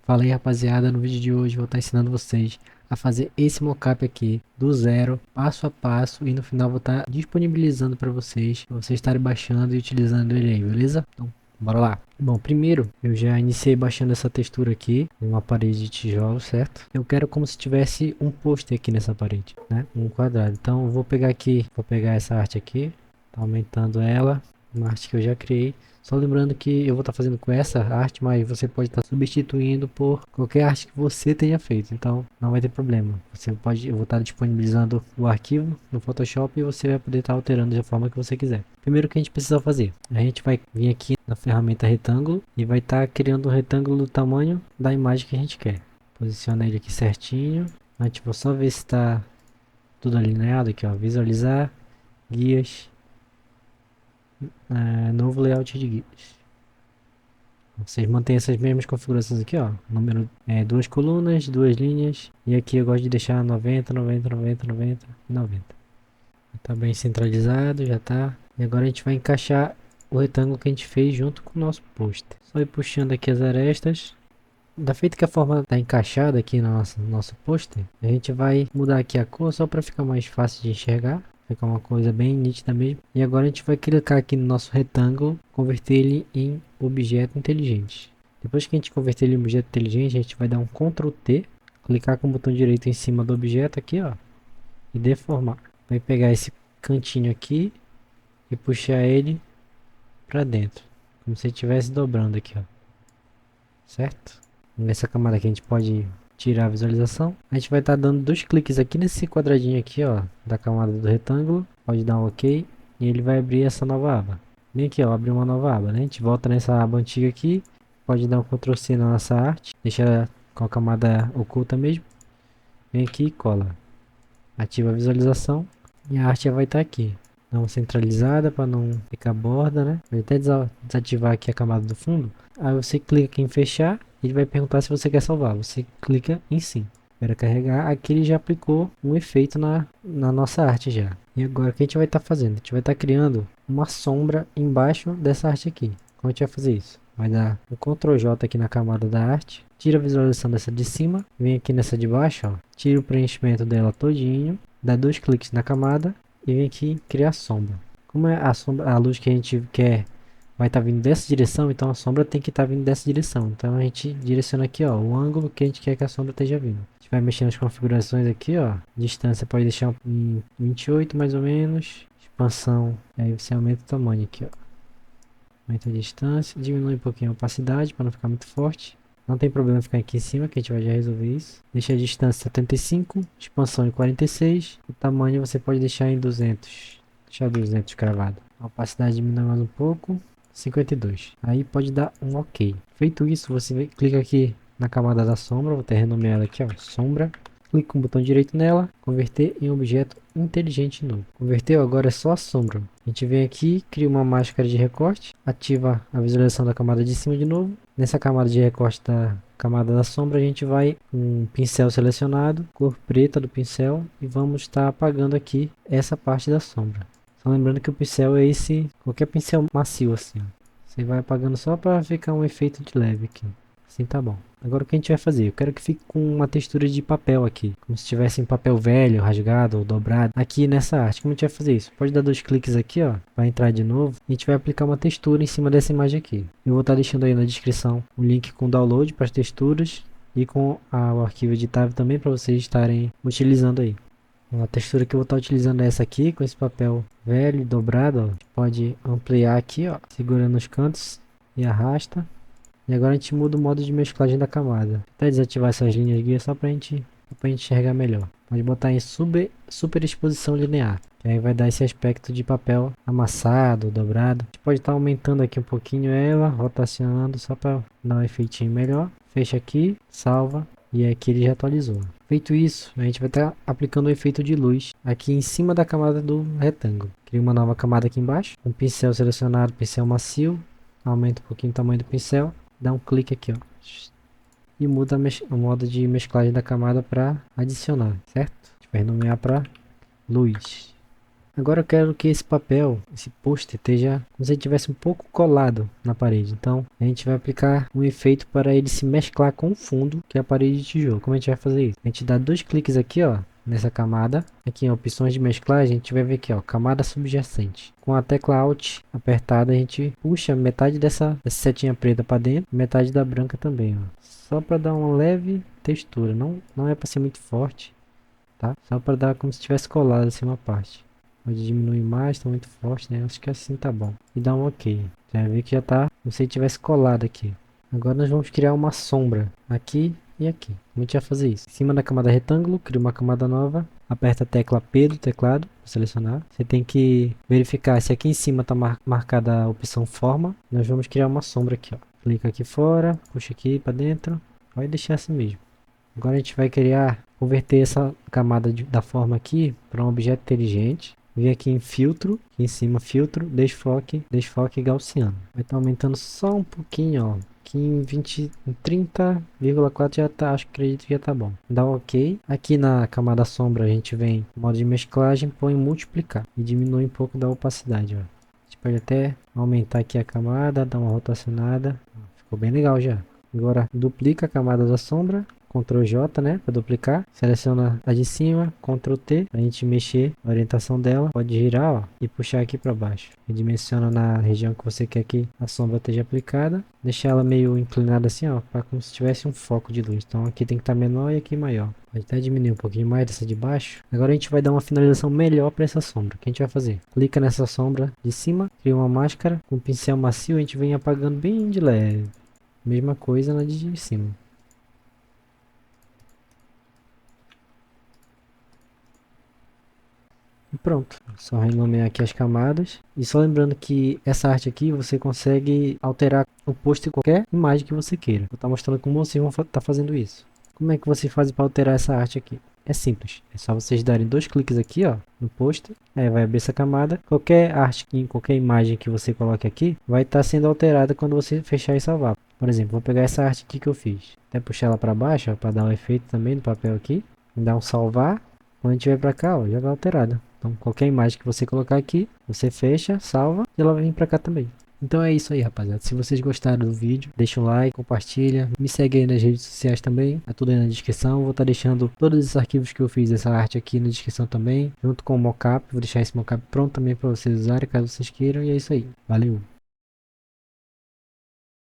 Fala aí, rapaziada, no vídeo de hoje vou estar ensinando vocês a fazer esse mockup aqui do zero, passo a passo, e no final vou estar disponibilizando para vocês estarem baixando e utilizando ele aí, beleza? Então, bora lá. Bom, primeiro eu já iniciei baixando essa textura aqui em uma parede de tijolo, certo? Eu quero como se tivesse um pôster aqui nessa parede, né? Um quadrado. Então eu vou pegar aqui, vou pegar essa arte aqui, tá aumentando ela, uma arte que eu já criei. Só lembrando que eu vou estar fazendo com essa arte, mas você pode estar substituindo por qualquer arte que você tenha feito. Então não vai ter problema. Eu vou estar disponibilizando o arquivo no Photoshop e você vai poder estar alterando da forma que você quiser. Primeiro, o que a gente precisa fazer? A gente vai vir aqui na ferramenta retângulo e vai estar criando um retângulo do tamanho da imagem que a gente quer. Posiciona ele aqui certinho. A gente vai só ver se está tudo alinhado aqui, ó. Visualizar, guias, novo layout de guias. Vocês mantêm essas mesmas configurações aqui, ó. Número duas colunas, duas linhas. E aqui eu gosto de deixar 90, 90, 90, 90 e 90. Tá bem centralizado, já tá. E agora a gente vai encaixar o retângulo que a gente fez junto com o nosso poster. Só ir puxando aqui as arestas. Da feita que a forma está encaixada aqui no nosso pôster, a gente vai mudar aqui a cor só para ficar mais fácil de enxergar. Ficar uma coisa bem nítida mesmo. E agora a gente vai clicar aqui no nosso retângulo, converter ele em objeto inteligente. Depois que a gente converter ele em objeto inteligente, a gente vai dar um Ctrl T, clicar com o botão direito em cima do objeto aqui, ó, e deformar. Vai pegar esse cantinho aqui e puxar ele para dentro, como se estivesse dobrando aqui, ó. Certo? Nessa camada aqui a gente pode tirar a visualização. A gente vai estar dando dois cliques aqui nesse quadradinho aqui, ó, da camada do retângulo. Pode dar um OK e ele vai abrir essa nova aba. Bem aqui, ó, abrir uma nova aba, né? A gente volta nessa aba antiga aqui. Pode dar um Ctrl C na nossa arte. Deixa com a camada oculta mesmo. Vem aqui e cola. Ativa a visualização e a arte já vai estar aqui. Dá uma centralizada para não ficar borda, né? Vou até desativar aqui a camada do fundo. Aí você clica aqui em fechar. Ele vai perguntar se você quer salvar. Você clica em sim. Espera carregar. Aqui ele já aplicou um efeito na nossa arte já. E agora o que a gente vai estar fazendo? A gente vai estar criando uma sombra embaixo dessa arte aqui. Como a gente vai fazer isso? Vai dar o Ctrl J aqui na camada da arte. Tira a visualização dessa de cima. Vem aqui nessa de baixo. Ó, tira o preenchimento dela todinho. Dá dois cliques na camada. E vem aqui criar sombra. Como é a sombra, a luz que a gente quer vai estar vindo dessa direção, então a sombra tem que estar vindo dessa direção. Então a gente direciona aqui, ó, o ângulo que a gente quer que a sombra esteja vindo. A gente vai mexer nas configurações aqui, ó. Distância pode deixar em 28 mais ou menos. Expansão, aí você aumenta o tamanho aqui, ó. Aumenta a distância, diminui um pouquinho a opacidade para não ficar muito forte. Não tem problema ficar aqui em cima, que a gente vai já resolver isso. Deixa a distância 75, expansão em 46. O tamanho você pode deixar em 200. Deixar 200 cravado. A opacidade diminui mais um pouco. 52. Aí pode dar um OK. Feito isso, você clica aqui na camada da sombra. Vou até renomear ela aqui, ó, sombra. Clica com o botão direito nela, converter em objeto inteligente novo. Converteu, agora é só a sombra. A gente vem aqui, cria uma máscara de recorte, ativa a visualização da camada de cima de novo. Nessa camada de recorte da camada da sombra, a gente vai com um pincel selecionado, cor preta do pincel, e vamos estar apagando aqui essa parte da sombra. Só lembrando que o pincel é esse, qualquer pincel macio assim, ó. Você vai apagando só para ficar um efeito de leve aqui. Assim tá bom. Agora o que a gente vai fazer? Eu quero que fique com uma textura de papel aqui. Como se tivesse em papel velho, rasgado ou dobrado. Aqui nessa arte. Como a gente vai fazer isso? Pode dar dois cliques aqui, ó. Vai entrar de novo. E a gente vai aplicar uma textura em cima dessa imagem aqui. Eu vou estar deixando aí na descrição o link com download para as texturas. E com o arquivo editável também para vocês estarem utilizando aí. A textura que eu vou estar utilizando é essa aqui, com esse papel velho e dobrado, ó. Pode ampliar aqui, ó. Segura nos cantos e arrasta. E agora a gente muda o modo de mesclagem da camada. Até desativar essas linhas guia só pra gente enxergar melhor. Pode botar em super exposição linear. Que aí vai dar esse aspecto de papel amassado, dobrado. A gente pode estar aumentando aqui um pouquinho ela, rotacionando só para dar um efeitinho melhor. Fecha aqui, salva. E aqui ele já atualizou. Feito isso, a gente vai estar aplicando o efeito de luz aqui em cima da camada do retângulo. Cria uma nova camada aqui embaixo. Um pincel selecionado, pincel macio. Aumenta um pouquinho o tamanho do pincel. Dá um clique aqui, ó, e muda o modo de mesclagem da camada para adicionar, certo? A gente vai renomear para luz. Agora eu quero que esse papel, esse pôster, esteja como se ele tivesse um pouco colado na parede. Então a gente vai aplicar um efeito para ele se mesclar com o fundo, que é a parede de tijolo. Como a gente vai fazer isso? A gente dá dois cliques aqui, ó, nessa camada. Aqui em opções de mesclagem, a gente vai ver aqui, ó, camada subjacente. Com a tecla Alt apertada, a gente puxa metade dessa setinha preta para dentro, metade da branca também, ó. Só para dar uma leve textura, não é para ser muito forte, tá? Só para dar como se tivesse colado assim uma parte. Pode diminuir mais, tá muito forte, né? Acho que assim tá bom. E dá um ok. Você vai ver que já tá como se tivesse colado aqui. Agora nós vamos criar uma sombra aqui e aqui. Como a gente vai fazer isso? Em cima da camada retângulo, cria uma camada nova. Aperta a tecla P do teclado para selecionar. Você tem que verificar se aqui em cima está marcada a opção forma. Nós vamos criar uma sombra aqui, ó. Clica aqui fora, puxa aqui para dentro. Vai deixar assim mesmo. Agora a gente vai converter essa camada da forma aqui para um objeto inteligente. Vem aqui em filtro, aqui em cima filtro, desfoque gaussiano. Vai estar aumentando só um pouquinho, ó. Aqui em 30,4 já tá, acredito que já tá bom. Dá OK. Aqui na camada sombra a gente vem no modo de mesclagem, põe multiplicar e diminui um pouco da opacidade, ó. A gente pode até aumentar aqui a camada, dar uma rotacionada. Ficou bem legal já. Agora duplica a camada da sombra. Ctrl J, né, para duplicar. Seleciona a de cima, Ctrl T, para a gente mexer a orientação dela. Pode girar, ó, e puxar aqui para baixo. Redimensiona na região que você quer que a sombra esteja aplicada. Deixar ela meio inclinada assim, ó, para como se tivesse um foco de luz. Então aqui tem que estar menor e aqui maior. Pode até diminuir um pouquinho mais dessa de baixo. Agora a gente vai dar uma finalização melhor para essa sombra. O que a gente vai fazer? Clica nessa sombra de cima, cria uma máscara. Com um pincel macio a gente vem apagando bem de leve. Mesma coisa na de cima. E pronto, só renomear aqui as camadas. E só lembrando que essa arte aqui você consegue alterar o post em qualquer imagem que você queira. Vou estar mostrando como vocês vão estar fazendo isso. Como é que você faz para alterar essa arte aqui? É simples, é só vocês darem dois cliques aqui, ó, no post, aí vai abrir essa camada. Qualquer arte, qualquer imagem que você coloque aqui, vai estar sendo alterada quando você fechar e salvar. Por exemplo, vou pegar essa arte aqui que eu fiz, até puxar ela para baixo, para dar um efeito também no papel aqui, dar um salvar. Quando a gente vier para cá, ó, já vai alterada. Então, qualquer imagem que você colocar aqui, você fecha, salva e ela vem para cá também. Então é isso aí, rapaziada. Se vocês gostaram do vídeo, deixa um like, compartilha. Me segue aí nas redes sociais também. Tá tudo aí na descrição. Vou estar deixando todos esses arquivos que eu fiz, essa arte aqui na descrição também. Junto com o mockup. Vou deixar esse mockup pronto também para vocês usarem, caso vocês queiram. E é isso aí. Valeu!